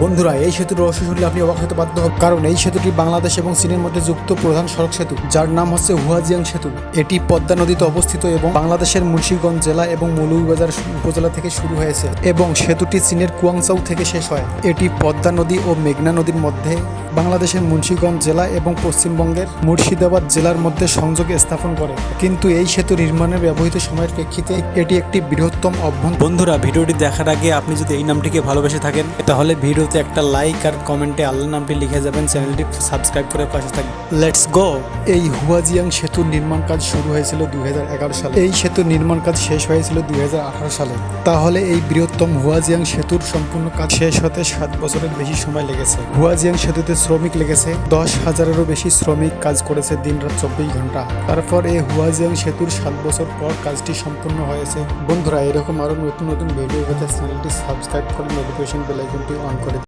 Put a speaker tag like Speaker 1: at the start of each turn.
Speaker 1: বন্ধুরা, এই সেতুর রহস্য শুনলে আপনি অবাক হতে বাধ্য হবেন, কারণ এই সেতুটি বাংলাদেশ এবং চীনের মধ্যে যুক্ত প্রধান সড়ক সেতু, যার নাম হচ্ছে হুয়াজিয়াং সেতু। এটি পদ্মা নদীতে অবস্থিত এবং বাংলাদেশের মুন্সিগঞ্জ জেলা এবং মৌলভীবাজার উপজেলা থেকে শুরু হয়েছে এবং সেতুটি চীনের কুয়াংচাও থেকে শেষ হয়। এটি পদ্মা নদী ও মেঘনা নদীর মধ্যে বাংলাদেশের মুন্সিগঞ্জ জেলা এবং পশ্চিমবঙ্গের মুর্শিদাবাদ জেলার মধ্যে সংযোগ স্থাপন করে। কিন্তু এই সেতু নির্মাণের ব্যবহৃত সময়ের প্রেক্ষিতে এটি একটি বৃহত্তম অভ্যন্তর।
Speaker 2: বন্ধুরা, ভিডিওটি দেখার আগে আপনি যদি এই নামটিকে ভালোবেসে থাকেন তাহলে ভিডিওতে একটা লাইক আর কমেন্টে আল্লাহর নামটি লিখে যাবেন, চ্যানেলটি সাবস্ক্রাইব করে পাশে থাকবেন। Let's go.
Speaker 1: এই হুয়াজিয়াং সেতুর নির্মাণ কাজ শুরু হয়েছিল 2011 সালে। এই সেতুর নির্মাণ কাজ শেষ হয়েছিল 2018 সালে। তাহলে এই বৃহত্তম হুয়াজিয়াং সেতুর সম্পূর্ণ কাজ শেষ হতে 7 বছরের বেশি সময় লেগেছে। হুয়াজিয়াং সেতুতে শ্রমিক লেগেছে 10,000-এরও বেশি শ্রমিক কাজ করেছে দিনরাত 24 ঘন্টা। তারপর এই হুয়াজিয়াং সেতুর 7 বছর পর কাজটি সম্পূর্ণ হয়েছে। বন্ধুরা, এরকম আরো নতুন নতুন ভিডিও পেতে চ্যানেলটি সাবস্ক্রাইব করে নোটিফিকেশন বেল আইকনটি অন করে